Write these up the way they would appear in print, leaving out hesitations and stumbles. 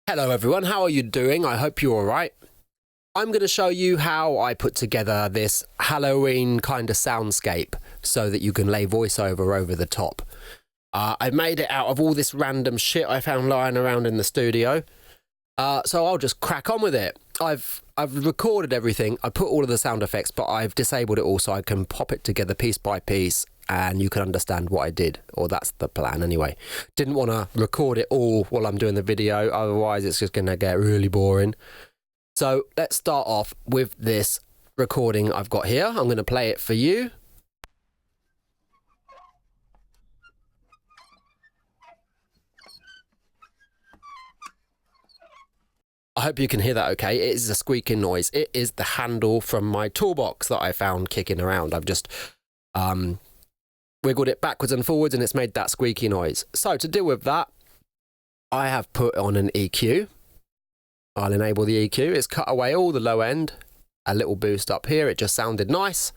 Hello everyone, how are you doing? I hope you're alright. I'm going to show you how I put together this Halloween kind of soundscape so that you can lay voiceover over the top. I made it out of all this random shit I found lying around in the studio. So I'll just crack on with it. I've recorded everything, I put all of the sound effects, but I've disabled it all so I can pop it together piece by piece and you can understand what I did, or that's the plan anyway. Didn't want to record it all while I'm doing the video, otherwise it's just going to get really boring. So let's start off with this recording I've got here. I'm going to play it for you. I hope you can hear that okay. It is a squeaking noise. It is the handle from my toolbox that I found kicking around. I've just wiggled it backwards and forwards and it's made that squeaky noise. So to deal with that, I have put on an EQ. I'll enable the EQ. It's cut away all the low end. A little boost up here. It just sounded nice.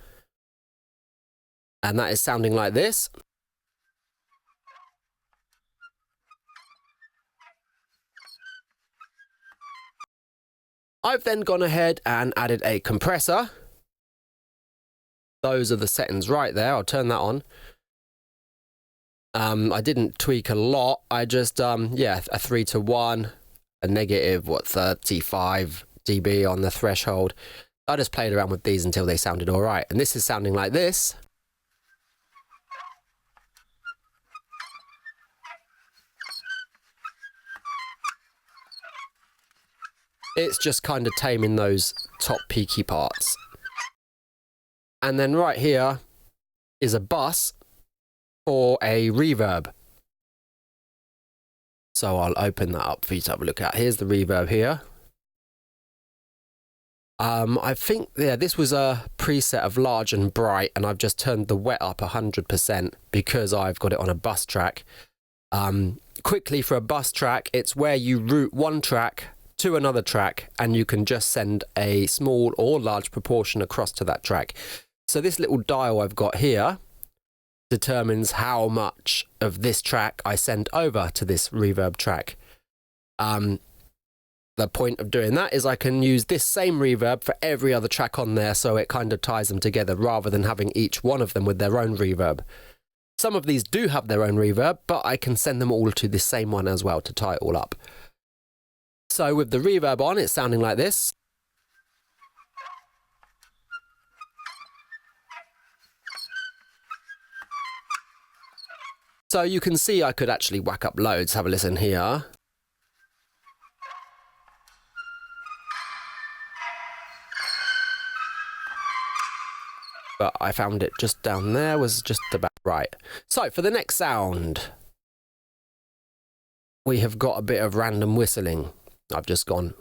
And that is sounding like this. I've then gone ahead and added a compressor. Those are the settings right there. I'll turn that on. I didn't tweak a lot. I just, a 3:1, a negative, 35 dB on the threshold. I just played around with these until they sounded all right. And this is sounding like this. It's just kind of taming those top peaky parts. And then right here is a bus for a reverb. So I'll open that up for you to have a look at. Here's the reverb here. I think, yeah, this was a preset of large and bright, and I've just turned the wet up 100% because I've got it on a bus track. Quickly, for a bus track, it's where you route one track to another track and you can just send a small or large proportion across to that track. So this little dial I've got here determines how much of this track I send over to this reverb track. The point of doing that is I can use this same reverb for every other track on there, so it kind of ties them together rather than having each one of them with their own reverb. Some of these do have their own reverb, but I can send them all to the same one as well to tie it all up. So with the reverb on, it's sounding like this. So you can see I could actually whack up loads. Have a listen here. But I found it just down there was just about right. So for the next sound, we have got a bit of random whistling. I've just gone.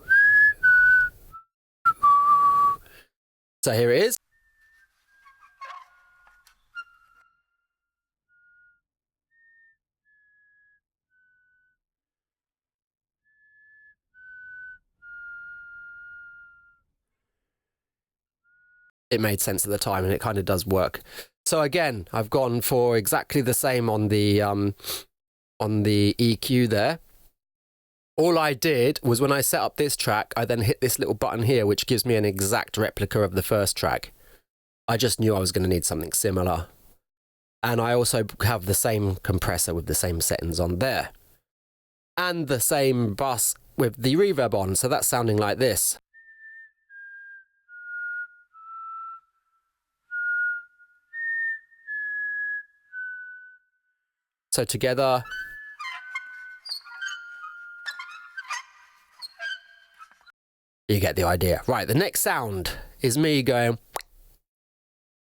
So here it is. It made sense at the time and it kind of does work. So again, I've gone for exactly the same on the EQ there. All I did was when I set up this track, I then hit this little button here, which gives me an exact replica of the first track. I just knew I was going to need something similar. And I also have the same compressor with the same settings on there. And the same bus with the reverb on, so that's sounding like this. So together, you get the idea. Right, the next sound is me going,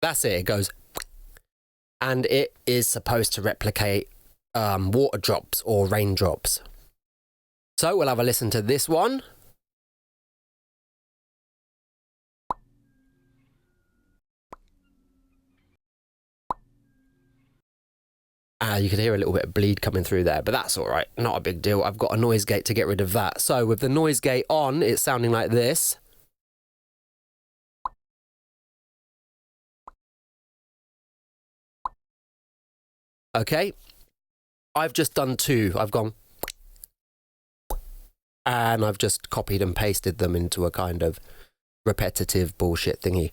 that's it, it goes, and it is supposed to replicate water drops or raindrops. So we'll have a listen to this one. You can hear a little bit of bleed coming through there, but that's all right, not a big deal. I've got a noise gate to get rid of that. So with the noise gate on, it's sounding like this. Okay, I've just done two. I've gone and I've just copied and pasted them into a kind of repetitive bullshit thingy.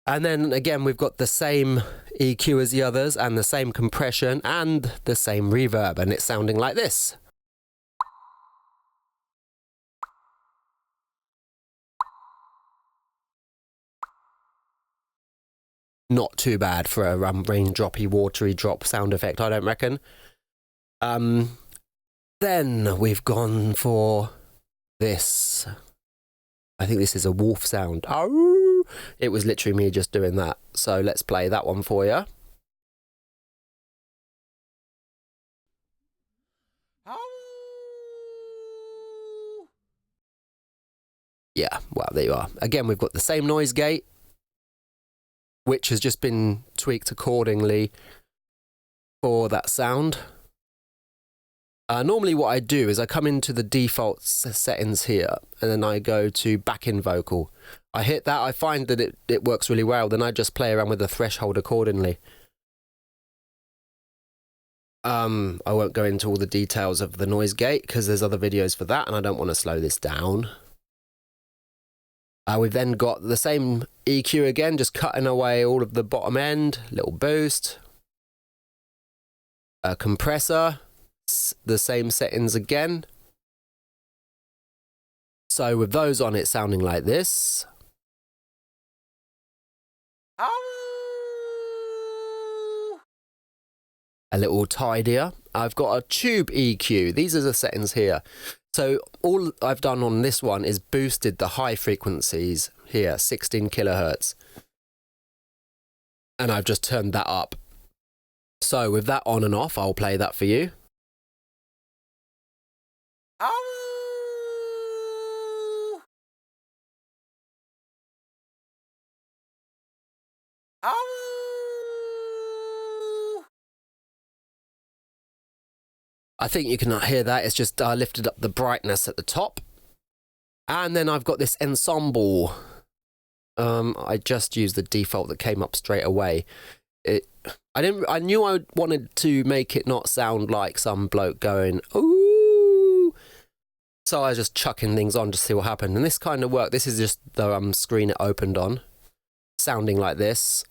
And then again, we've got the same EQ as the others, and the same compression, and the same reverb, and it's sounding like this. Not too bad for a raindroppy, watery drop sound effect, I don't reckon. Then we've gone for this. I think this is a wolf sound. Oh, it was literally me just doing that. So let's play that one for you. Yeah, well, there you are. Again, we've got the same noise gate, which has just been tweaked accordingly for that sound. Normally what I do is I come into the default settings here, and then I go to back-in vocal. I hit that, I find that it works really well, then I just play around with the threshold accordingly. I won't go into all the details of the noise gate because there's other videos for that, and I don't want to slow this down. We've then got the same EQ again, just cutting away all of the bottom end, little boost. A compressor, the same settings again. So with those on, it's sounding like this. A little tidier. I've got a tube EQ. These are the settings here. So all I've done on this one is boosted the high frequencies here, 16 kilohertz. And I've just turned that up. So with that on and off, I'll play that for you. I think you can hear that. It's just lifted up the brightness at the top. And then I've got this ensemble. I just used the default that came up straight away. I knew I wanted to make it not sound like some bloke going, ooh. So I was just chucking things on to see what happened. And this kind of worked. This is just the screen it opened on, sounding like this.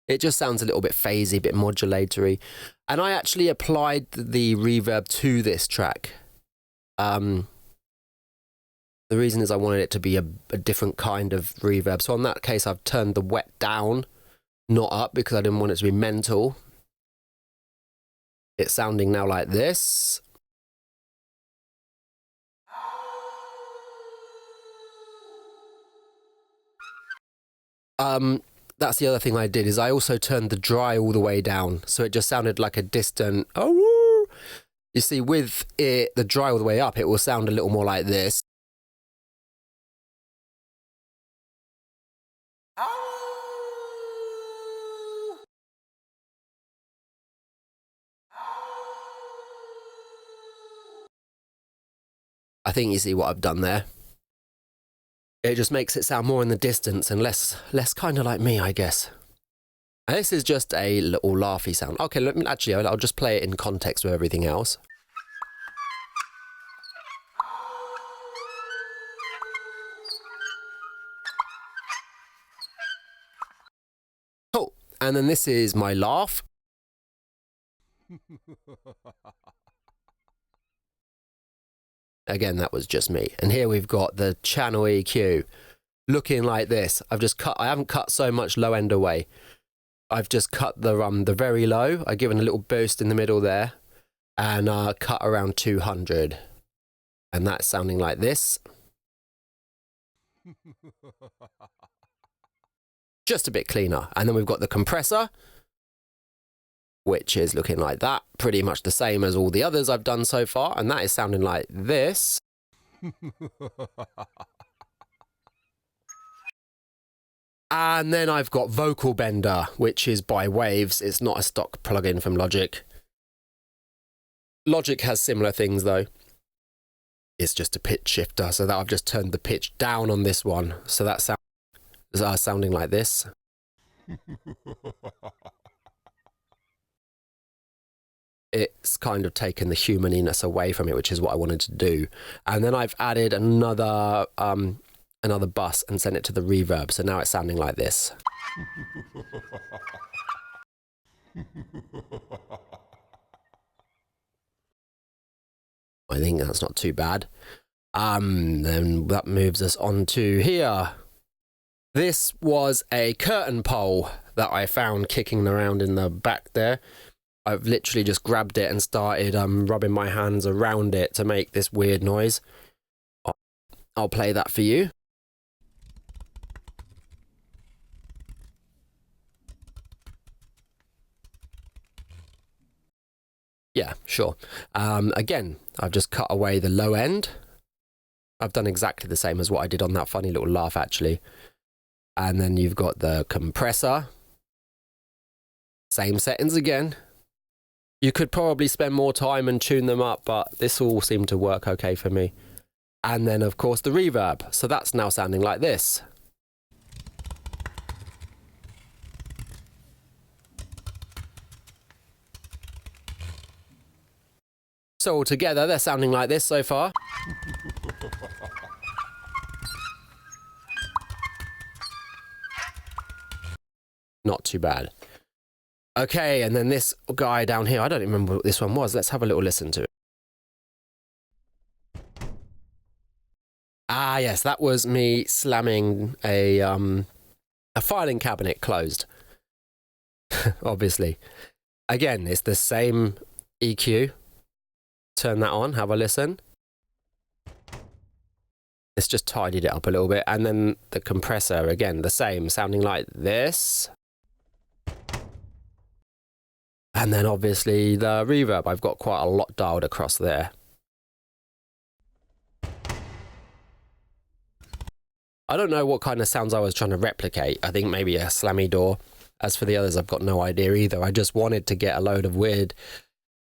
It just sounds a little bit phasey, a bit modulatory. And I actually applied the reverb to this track. The reason is I wanted it to be a different kind of reverb. So in that case, I've turned the wet down, not up, because I didn't want it to be mental. It's sounding now like this. That's the other thing I did, is I also turned the dry all the way down. So it just sounded like a distant, oh. You see, with it, the dry all the way up, it will sound a little more like this. I think you see what I've done there. It just makes it sound more in the distance and less kind of like me, I guess. And this is just a little laughy sound. Okay, I'll just play it in context with everything else. Cool. And then this is my laugh. Again, that was just me. And here we've got the channel EQ looking like this. I haven't cut so much low end away. I've just cut the very low. I've given a little boost in the middle there and cut around 200. And that's sounding like this. Just a bit cleaner. And then we've got the compressor, which is looking like that. Pretty much the same as all the others I've done so far. And that is sounding like this. And then I've got Vocal Bender, which is by Waves. It's not a stock plugin from Logic. Logic has similar things though. It's just a pitch shifter, so that I've just turned the pitch down on this one. So that sounds sounding like this. it's kind of taken the humaniness away from it, which is what I wanted to do. And then I've added another bus and sent it to the reverb. So now it's sounding like this. I think that's not too bad. Then that moves us on to here. This was a curtain pole that I found kicking around in the back there. I've literally just grabbed it and started rubbing my hands around it to make this weird noise. I'll play that for you. Yeah, sure. Again, I've just cut away the low end. I've done exactly the same as what I did on that funny little laugh, actually. And then you've got the compressor. Same settings again. You could probably spend more time and tune them up, but this all seemed to work okay for me. And then, of course, the reverb. So that's now sounding like this. So altogether, they're sounding like this so far. Not too bad. Okay, and then this guy down here, I don't remember what this one was. Let's have a little listen to it. Ah, yes, that was me slamming a filing cabinet closed. Obviously. Again, it's the same EQ. Turn that on, have a listen. It's just tidied it up a little bit. And then the compressor, again, the same, sounding like this. And then obviously the reverb, I've got quite a lot dialed across there. I don't know what kind of sounds I was trying to replicate. I think maybe a slammy door. As for the others, I've got no idea either. I just wanted to get a load of weird,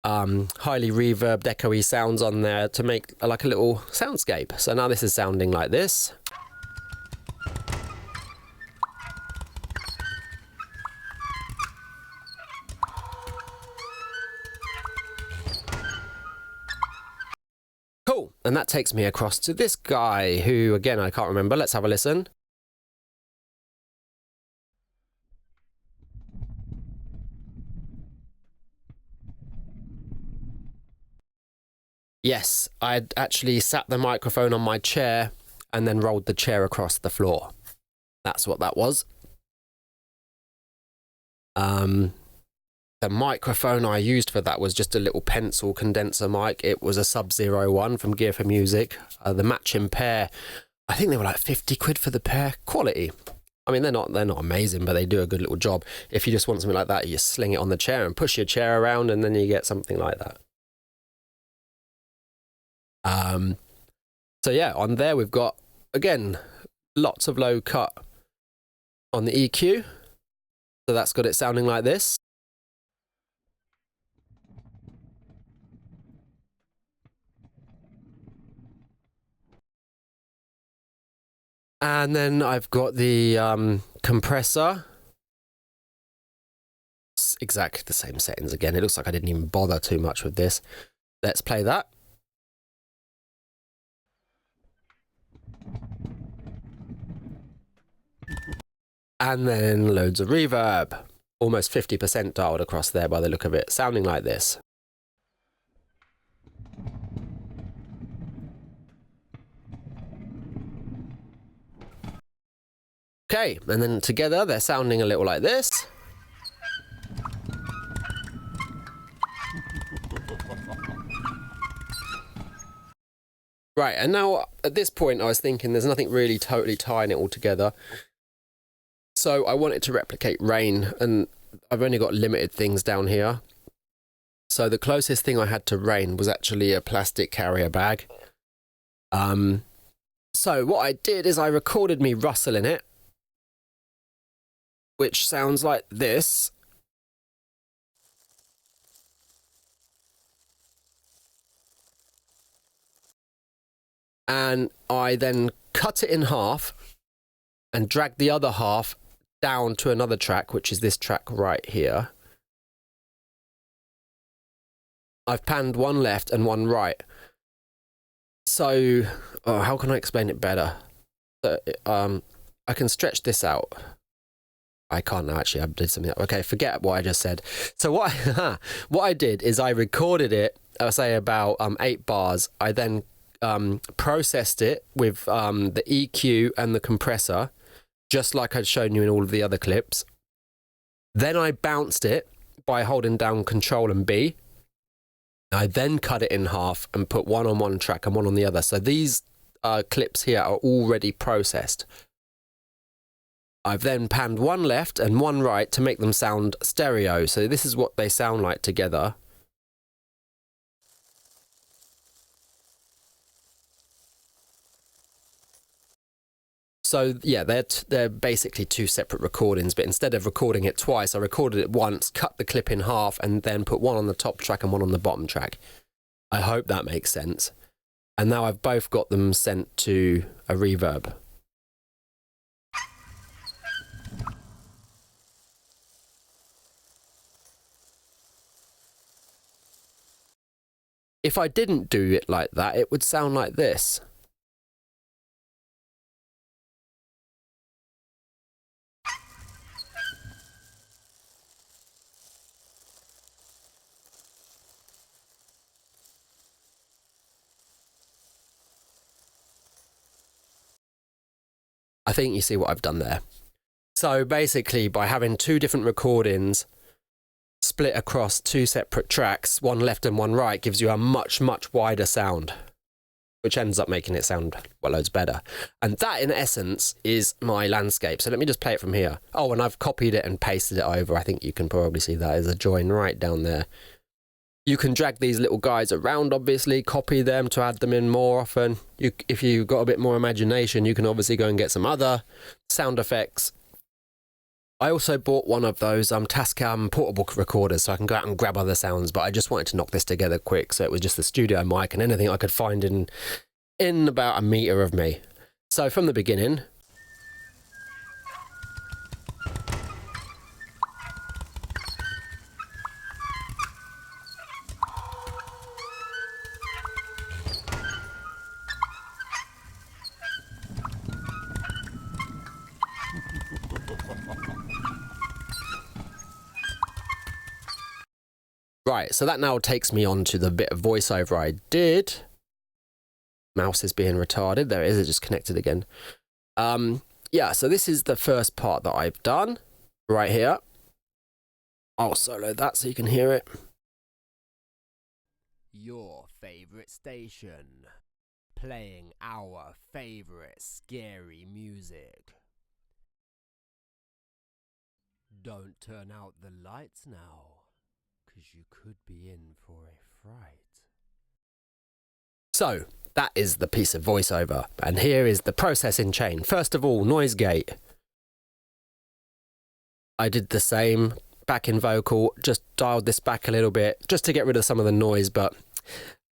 highly reverbed, echoey sounds on there to make like a little soundscape. So now this is sounding like this. Cool, and that takes me across to this guy who, again, I can't remember. Let's have a listen. Yes, I'd actually sat the microphone on my chair and then rolled the chair across the floor. That's what that was. The microphone I used for that was just a little pencil condenser mic. It was a Sub-Zero one from Gear for Music. The matching pair, I think they were like 50 quid for the pair. Quality. I mean, they're not amazing, but they do a good little job. If you just want something like that, you sling it on the chair and push your chair around, and then you get something like that. So yeah, on there we've got, again, lots of low cut on the EQ. So that's got it sounding like this. And then I've got the compressor. It's exactly the same settings again. It looks like I didn't even bother too much with this. Let's play that. And then loads of reverb. Almost 50% dialed across there by the look of it. Sounding like this. Okay, and then together they're sounding a little like this. Right, and now at this point I was thinking there's nothing really totally tying it all together. So I wanted to replicate rain, and I've only got limited things down here. So the closest thing I had to rain was actually a plastic carrier bag. So what I did is I recorded me rustling it, which sounds like this. And I then cut it in half and dragged the other half down to another track, which is this track right here. I've panned one left and one right. So, how can I explain it better? I can stretch this out. I can't now, actually. I did something. Okay, forget what I just said. So what I did is I recorded it, say about 8 bars. I then processed it with the EQ and the compressor, just like I'd shown you in all of the other clips. Then I bounced it by holding down Control and B. I then cut it in half and put one on one track and one on the other. So these clips here are already processed. I've then panned one left and one right to make them sound stereo. So this is what they sound like together. So yeah, they're basically 2 separate recordings, but instead of recording it twice, I recorded it once, cut the clip in half, and then put one on the top track and one on the bottom track. I hope that makes sense. And now I've both got them sent to a reverb. If I didn't do it like that, it would sound like this. I think you see what I've done there. So basically, by having 2 different recordings split across 2 separate tracks, one left and one right, gives you a much, much wider sound, which ends up making it sound, well, loads better. And that, in essence, is my landscape. So let me just play it from here. Oh, and I've copied it and pasted it over. I think you can probably see that as a join right down there. You can drag these little guys around, obviously, copy them to add them in more often. If you've got a bit more imagination, you can obviously go and get some other sound effects. I also bought one of those Tascam portable recorders so I can go out and grab other sounds, but I just wanted to knock this together quick, so it was just the studio mic and anything I could find in about a metre of me. So from the beginning... Right, so that now takes me on to the bit of voiceover I did. Mouse is being retarded. There it is, it just connected again. Yeah, so this is the first part that I've done right here. I'll solo that so you can hear it. Your favourite station, playing our favourite scary music. Don't turn out the lights now, 'cause you could be in for a fright. So, that is the piece of voiceover, and here is the processing chain. First of all, noise gate. I did the same back in vocal, just dialed this back a little bit, just to get rid of some of the noise, but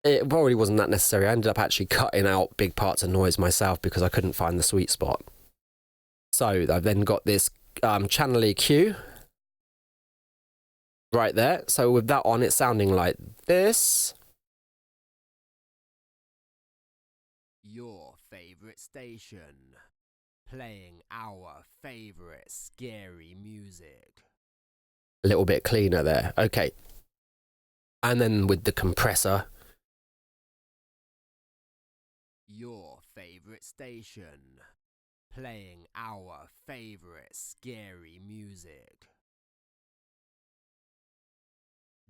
it probably wasn't that necessary. I ended up actually cutting out big parts of noise myself because I couldn't find the sweet spot. So, I've then got this channel EQ right there. So with that on, it's sounding like this. Your favourite station, playing our favourite scary music. A little bit cleaner there. Okay. And then with the compressor. Your favourite station, playing our favourite scary music.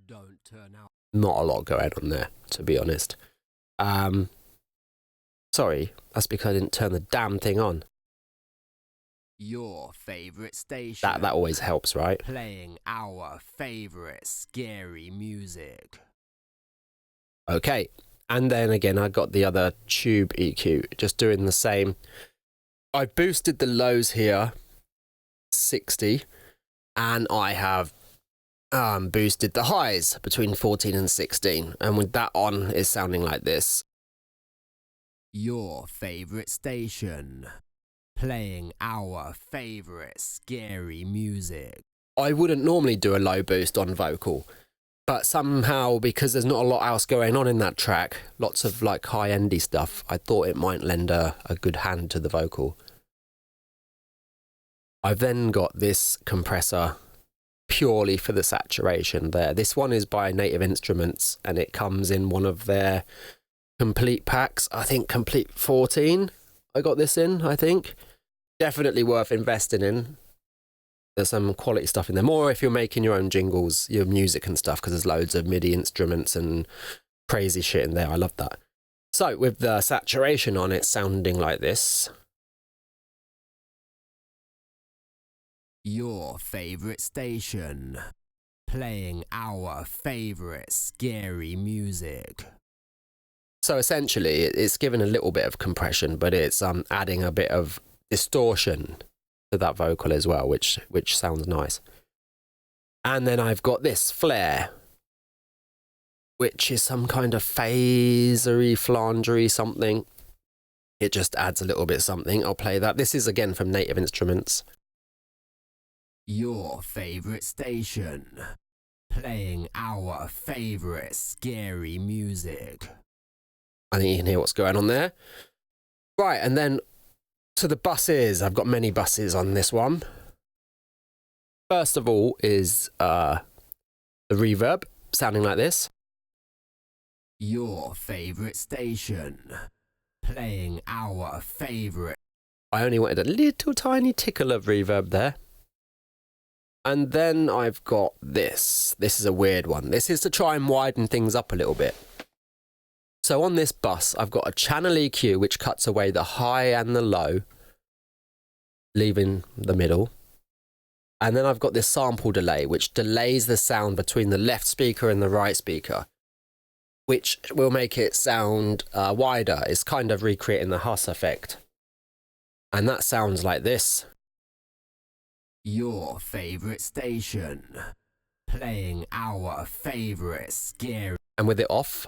Don't turn out. Not a lot going on there, to be honest. Sorry, that's because I didn't turn the damn thing on. Your favourite station. That always helps, right? Playing our favourite scary music. Okay, and then again, I got the other tube EQ, just doing the same. I boosted the lows here, 60, and I have boosted the highs between 14 and 16, and with that on, it's sounding like this. Your favourite station, playing our favourite scary music. I wouldn't normally do a low boost on vocal, But somehow, because there's not a lot else going on in that track, lots of like high-endy stuff, I thought it might lend a good hand to the vocal. I've then got this compressor purely for the saturation there. This one is by Native Instruments, and it comes in one of their complete packs. I think complete 14 I got this in, I think. Definitely worth investing in. There's some quality stuff in there. More if you're making your own jingles, your music and stuff, because there's loads of MIDI instruments and crazy shit in there. I love that. So with the saturation on, it's sounding like this. Your favourite station, playing our favourite scary music. So essentially, it's given a little bit of compression, but it's adding a bit of distortion to that vocal as well, which sounds nice. And then I've got this flare, which is some kind of phasery, flangery something. It just adds a little bit of something. I'll play that. This is again from Native Instruments. Your favourite station, playing our favourite scary music. I think you can hear what's going on there. Right, and then to the buses. I've got many buses on this one. First of all is the reverb, sounding like this. Your favourite station, playing our favourite. I only wanted a little tiny tickle of reverb there. And then I've got this. This is a weird one. This is to try and widen things up a little bit. So on this bus, I've got a channel EQ which cuts away the high and the low, leaving the middle. And then I've got this sample delay, which delays the sound between the left speaker and the right speaker, which will make it sound wider. It's kind of recreating the Huss effect. And that sounds like this. Your favourite station, playing our favourite scary. And with it off.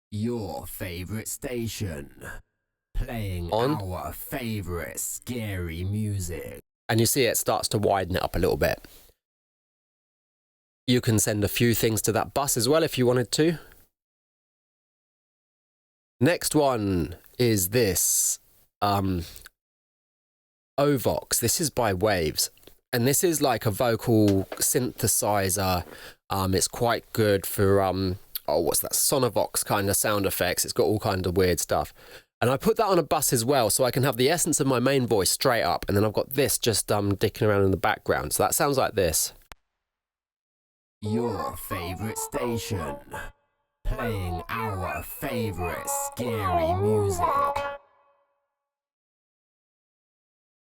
Your favourite station, playing on our favourite scary music. And you see it starts to widen it up a little bit. You can send a few things to that bus as well if you wanted to. Next one is this Ovox. This is by Waves. And this is like a vocal synthesizer. It's quite good for what's that, Sonovox kind of sound effects. It's got all kinds of weird stuff. And I put that on a bus as well, so I can have the essence of my main voice straight up, and then I've got this just dicking around in the background. So that sounds like this. Your favourite station, playing our favourite scary music.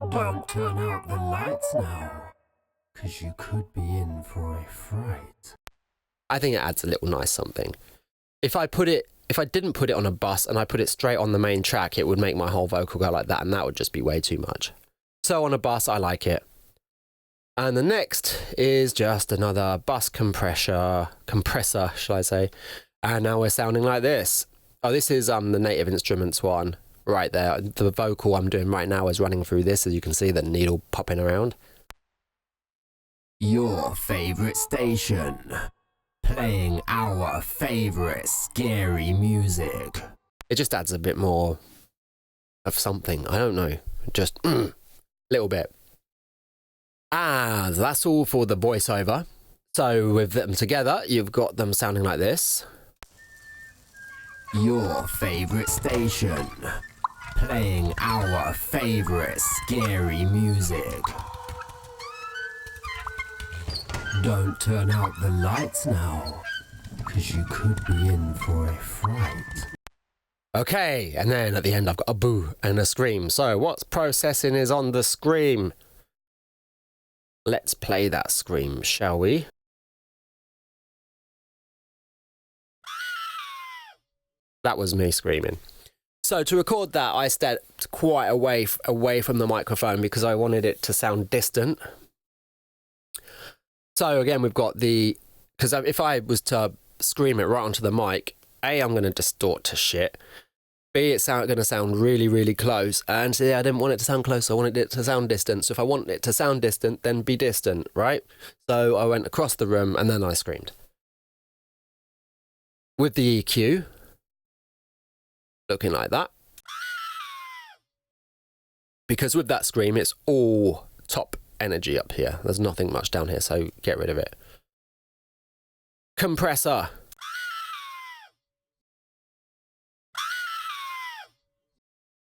Don't turn out the lights now, 'cause you could be in for a fright. I think it adds a little nice something. If I didn't put it on a bus and I put it straight on the main track, it would make my whole vocal go like that, and that would just be way too much. So on a bus, I like it. And the next is just another bus compressor, shall I say. And now we're sounding like this. Oh, this is the Native Instruments one right there. The vocal I'm doing right now is running through this, as you can see the needle popping around. Your favourite station, playing our favourite scary music. It just adds a bit more of something. I don't know. Just a little bit. That's all for the voiceover. So with them together, you've got them sounding like this. Your favourite station, playing our favourite scary music. Don't turn out the lights now, 'cause you could be in for a fright. Okay, and then at the end I've got a boo and a scream. So what's processing is on the scream. Let's play that scream, shall we? That was me screaming. So to record that, I stepped quite away from the microphone because I wanted it to sound distant. So again, we've got because if I was to scream it right onto the mic, I'm going to distort to shit. B, it's going to sound really, really close. And see, I didn't want it to sound close. I wanted it to sound distant. So if I want it to sound distant, then be distant, right? So I went across the room and then I screamed. With the EQ, looking like that. Because with that scream, it's all top energy up here. There's nothing much down here, so get rid of it. Compressor.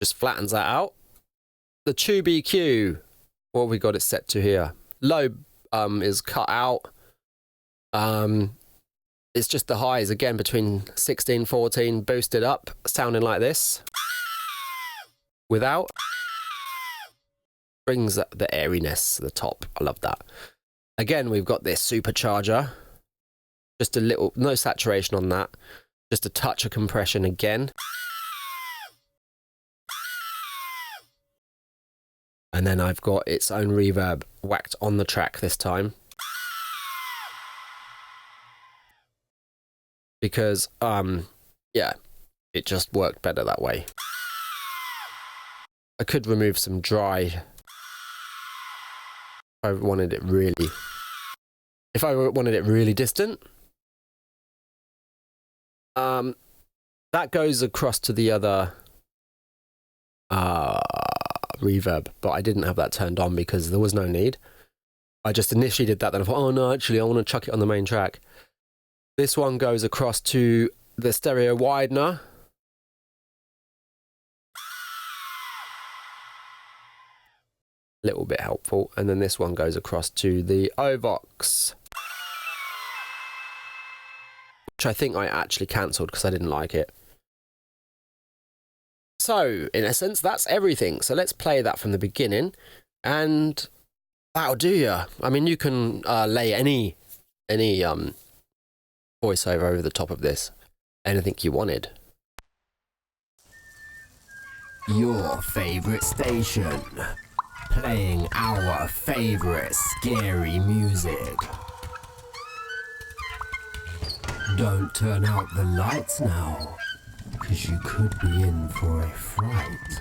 Just flattens that out. The tube EQ, what have we got it set to here? Low is cut out. It's just the highs again between 16, 14, boosted up, sounding like this. Without. Brings the airiness to the top. I love that. Again, we've got this supercharger. Just a little, no saturation on that. Just a touch of compression again. And then I've got its own reverb whacked on the track this time. Because, yeah, it just worked better that way. I could remove some dry if I wanted it really distant. That goes across to the other reverb, but I didn't have that turned on because there was no need. I just initially did that, then I thought, oh no, actually I want to chuck it on the main track. This one goes across to the stereo widener. A little bit helpful. And then this one goes across to the Ovox, which I think I actually cancelled because I didn't like it. So, in essence, that's everything. So let's play that from the beginning, and that'll do ya. I mean, you can lay any voiceover over the top of this. Anything you wanted. Your favorite station, playing our favorite scary music. Don't turn out the lights now, 'cause you could be in for a fright.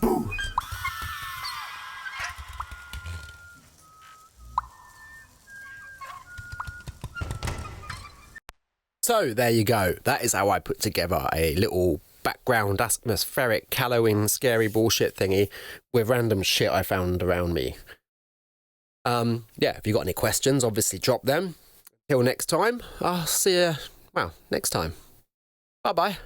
Boo! So there you go. That is how I put together a little background atmospheric Halloween scary bullshit thingy with random shit I found around me. Yeah, if you got any questions, obviously drop them. Till next time, I'll see you, well, next time. Bye-bye.